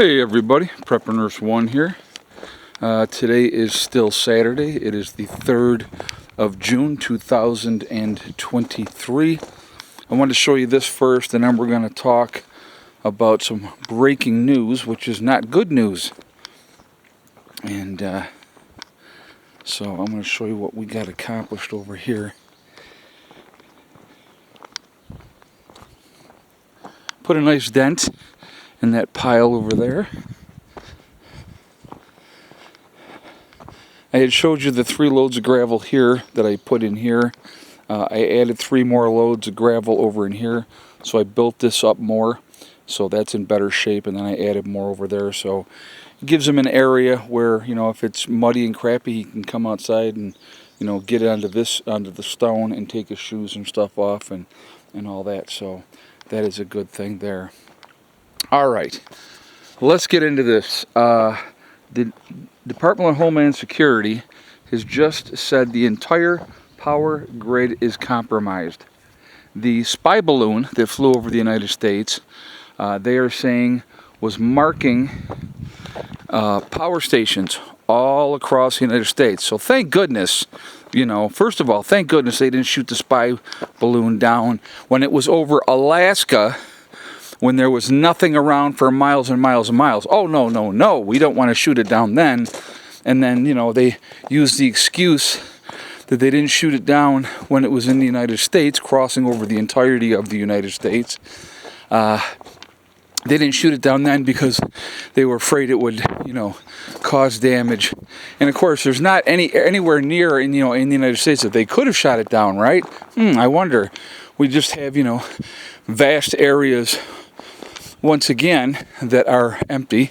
Hey everybody, Prepper Nurse 1 here. Today is still Saturday. It is the 3rd of June 2023. I wanted to show you this first, and then we're going to talk about some breaking news, which is not good news. And so I'm going to show you what we got accomplished over here. Put a nice dent in that pile over there. I had showed you the 3 loads of gravel here that I put in here. I added 3 more loads of gravel over in here, so I built this up more, so that's in better shape, and then I added more over there, so it gives him an area where, you know, if it's muddy and crappy, he can come outside and, you know, get onto the stone and take his shoes and stuff off and all that. So that is a good thing there. All right, let's get into this. The Department of Homeland Security has just said the entire power grid is compromised. The spy balloon that flew over the United States, they are saying, was marking power stations all across the United States. So thank goodness, you know, first of all, thank goodness they didn't shoot the spy balloon down when it was over Alaska, when there was nothing around for miles and miles and miles. Oh, no, we don't want to shoot it down then. And then, you know, they used the excuse that they didn't shoot it down when it was in the United States, crossing over the entirety of the United States. They didn't shoot it down then because they were afraid it would, you know, cause damage. And of course, there's not anywhere near in the United States that they could have shot it down, right? I wonder. We just have, you know, vast areas once again that are empty.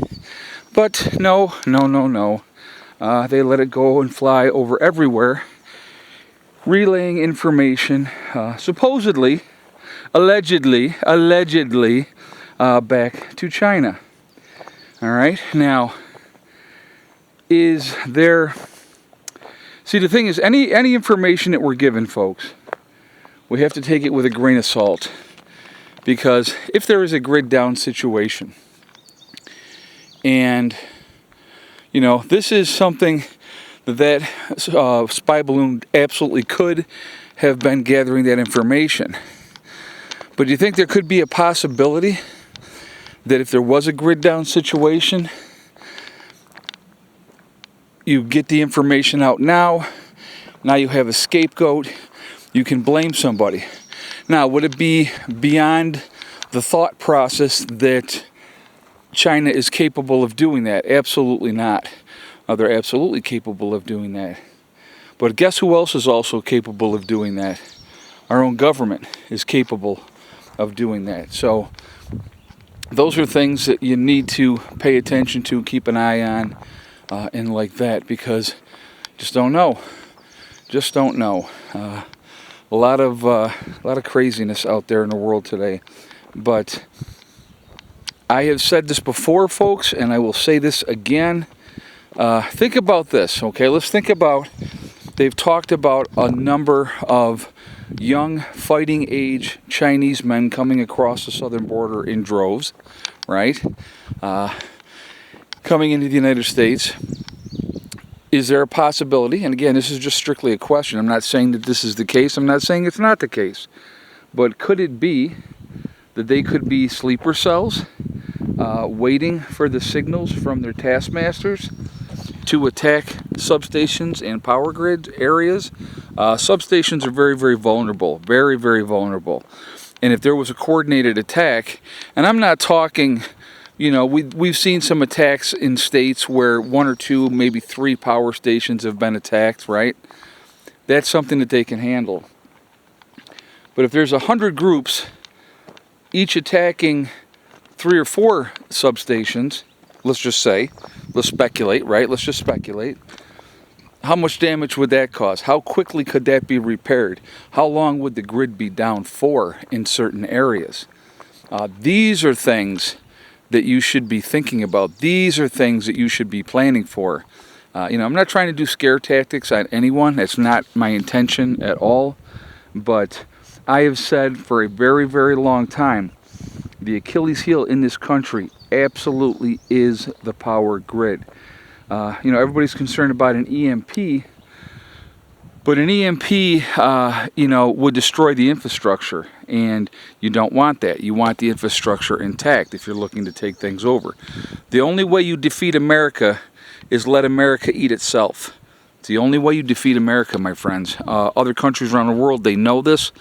But no. They let it go and fly over everywhere, relaying information, supposedly, allegedly, back to China. All right, now, is there... See, the thing is, any information that we're given, folks, we have to take it with a grain of salt. Because if there is a grid down situation, and, you know, this is something that spy balloon absolutely could have been gathering that information. But do you think there could be a possibility that if there was a grid down situation, you get the information out now you have a scapegoat, you can blame somebody. Now, would it be beyond the thought process that China is capable of doing that? Absolutely not. They're absolutely capable of doing that. But guess who else is also capable of doing that? Our own government is capable of doing that. So those are things that you need to pay attention to, keep an eye on, and like that, because just don't know. Just don't know. A lot of craziness out there in the world today. But I have said this before, folks, and I will say this again. Think about this, okay? Let's think about, they've talked about a number of young fighting age Chinese men coming across the southern border in droves, right? Coming into the United States. Is there a possibility, and again, this is just strictly a question, I'm not saying that this is the case, I'm not saying it's not the case, but could it be that they could be sleeper cells waiting for the signals from their taskmasters to attack substations and power grid areas? Substations are very, very vulnerable, very, very vulnerable. And if there was a coordinated attack, and I'm not talking... You know, we've seen some attacks in states where 1 or 2, maybe 3 power stations have been attacked, right? That's something that they can handle. But if there's 100 groups, each attacking 3 or 4 substations, let's just say, let's speculate, right? Let's just speculate. How much damage would that cause? How quickly could that be repaired? How long would the grid be down for in certain areas? These are things that you should be thinking about. These are things that you should be planning for. You know, I'm not trying to do scare tactics on anyone. That's not my intention at all. But I have said for a very, very long time, the Achilles heel in this country absolutely is the power grid. Everybody's concerned about an EMP, but an EMP, would destroy the infrastructure, and you don't want that. You want the infrastructure intact if you're looking to take things over. The only way you defeat America is let America eat itself. It's the only way you defeat America, my friends. Other countries around the world, they know this.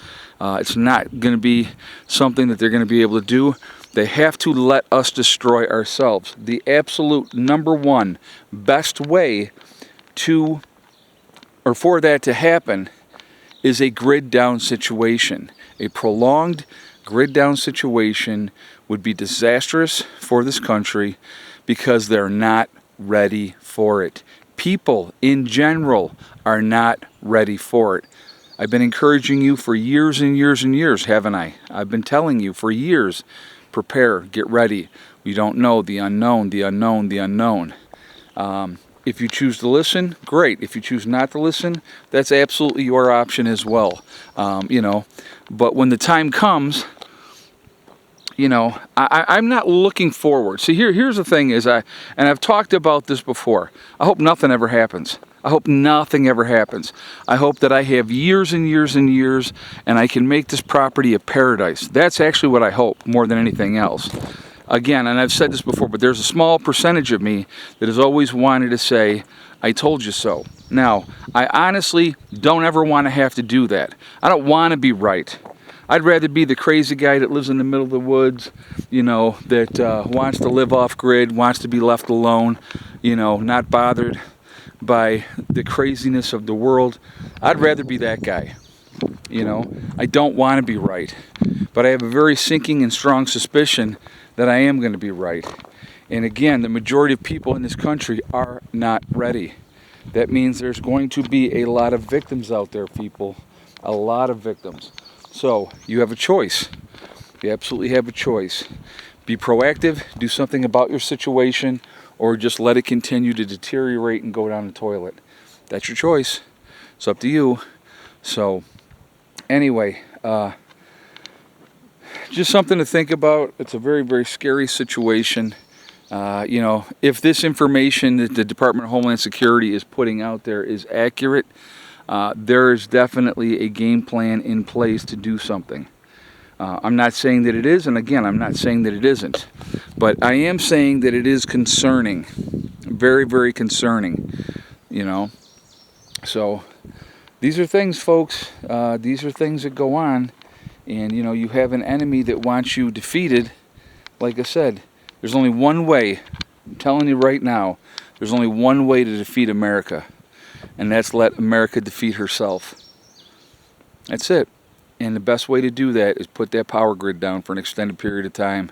It's not going to be something that they're going to be able to do. They have to let us destroy ourselves. The absolute number one best way for that to happen is a grid down situation. A prolonged grid down situation would be disastrous for this country because they're not ready for it. People in general are not ready for it. I've been encouraging you for years and years and years, haven't I? I've been telling you for years, prepare, get ready. We don't know the unknown, the unknown, the unknown. If you choose to listen, great. If you choose not to listen, that's absolutely your option as well. But when the time comes, I'm not looking forward. See, here's the thing is, I've talked about this before. I hope nothing ever happens. I hope nothing ever happens. I hope that I have years and years and years, and I can make this property a paradise. That's actually what I hope more than anything else. Again, and I've said this before, but there's a small percentage of me that has always wanted to say, I told you so. Now, I honestly don't ever want to have to do that. I don't want to be right. I'd rather be the crazy guy that lives in the middle of the woods, that wants to live off grid, wants to be left alone, not bothered by the craziness of the world. I'd rather be that guy. I don't want to be right. But I have a very sinking and strong suspicion that I am going to be right. And again, the majority of people in this country are not ready. That means there's going to be a lot of victims out there, people. A lot of victims. So you have a choice. You absolutely have a choice. Be proactive, do something about your situation, or just let it continue to deteriorate and go down the toilet. That's your choice. It's up to you. So anyway, just something to think about. It's a very, very scary situation. If this information that the Department of Homeland Security is putting out there is accurate, there is definitely a game plan in place to do something. I'm not saying that it is, and again, I'm not saying that it isn't. But I am saying that it is concerning. Very, very concerning. So these are things, folks. These are things that go on. And, you have an enemy that wants you defeated. Like I said, there's only one way. I'm telling you right now, there's only one way to defeat America. And that's let America defeat herself. That's it. And the best way to do that is put that power grid down for an extended period of time.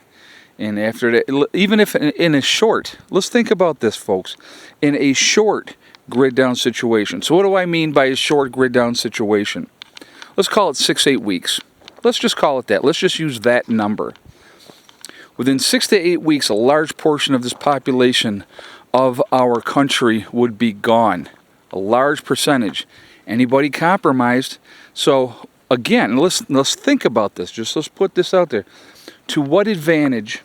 And after that, even if in a short, let's think about this, folks. In a short grid down situation. So what do I mean by a short grid down situation? Let's call it 6-8 weeks. Let's just call it that. Let's just use that number. Within 6 to 8 weeks, a large portion of this population of our country would be gone. A large percentage. Anybody compromised? So again, let's think about this. Let's put this out there. To what advantage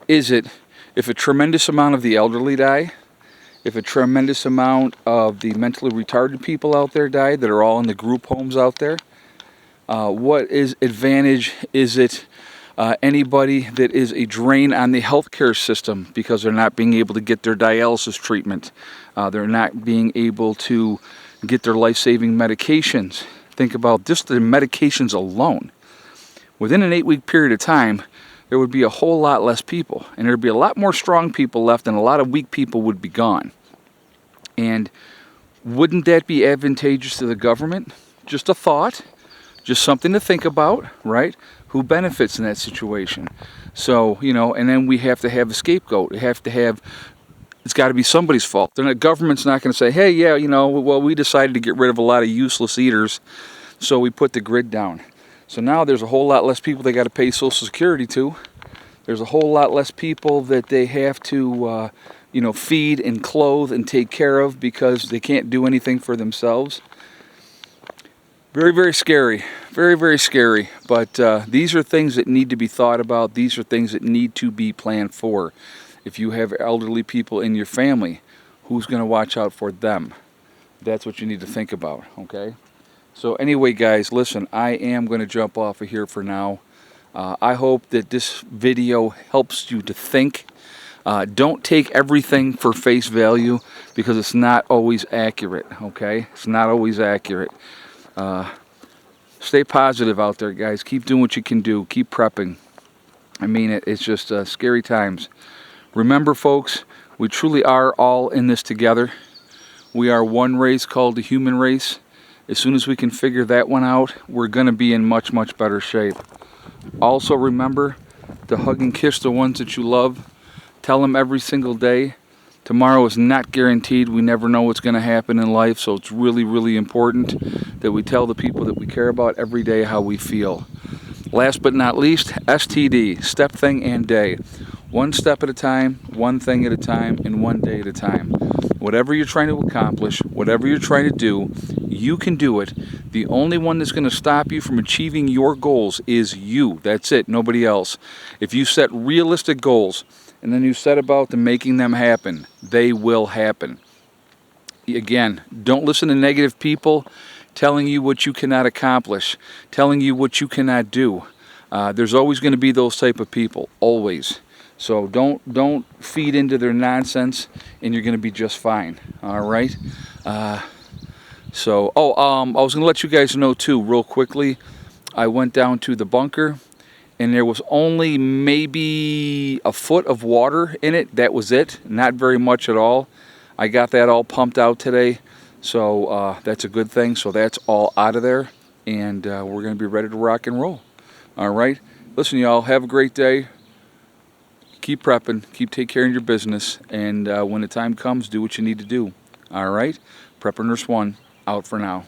is it if a tremendous amount of the elderly die? If a tremendous amount of the mentally retarded people out there die that are all in the group homes out there? What advantage is it anybody that is a drain on the healthcare system because they're not being able to get their dialysis treatment? They're not being able to get their life-saving medications. Think about just the medications alone. Within an 8-week period of time, there would be a whole lot less people. And there would be a lot more strong people left, and a lot of weak people would be gone. And wouldn't that be advantageous to the government? Just a thought. Just something to think about, right? Who benefits in that situation? So, and then we have to have a scapegoat. It's got to be somebody's fault. The government's not going to say, hey, yeah, well, we decided to get rid of a lot of useless eaters, so we put the grid down. So now there's a whole lot less people they got to pay Social Security to. There's a whole lot less people that they have to, feed and clothe and take care of because they can't do anything for themselves. Very, very scary. Very, very scary. But these are things that need to be thought about. These are things that need to be planned for. If you have elderly people in your family, who's going to watch out for them? That's what you need to think about, okay? So anyway, guys, listen, I am going to jump off of here for now. I hope that this video helps you to think. Don't take everything for face value because it's not always accurate, okay? It's not always accurate. Stay positive out there, guys. Keep doing what you can do. Keep prepping. I mean, it's just scary times. Remember, folks, we truly are all in this together. We are one race called the human race. As soon as we can figure that one out, we're going to be in much, much better shape. Also, remember to hug and kiss the ones that you love. Tell them every single day. Tomorrow is not guaranteed. We never know what's going to happen in life, so it's really, really important that we tell the people that we care about every day how we feel. Last but not least, STD, step, thing, and day. One step at a time, one thing at a time, and one day at a time. Whatever you're trying to accomplish, whatever you're trying to do, you can do it. The only one that's going to stop you from achieving your goals is you. That's it, nobody else. If you set realistic goals, and then you set about to making them happen, they will happen. Again, don't listen to negative people telling you what you cannot accomplish, telling you what you cannot do. There's always going to be those type of people, always. So don't feed into their nonsense, and you're going to be just fine. All right. I was going to let you guys know too, real quickly. I went down to the bunker, and there was only maybe a foot of water in it. That was it. Not very much at all. I got that all pumped out today, so that's a good thing. So that's all out of there, and we're going to be ready to rock and roll. All right. Listen, y'all, have a great day. Keep prepping. Keep taking care of your business, and when the time comes, do what you need to do. All right. Prepper Nurse 1 out for now.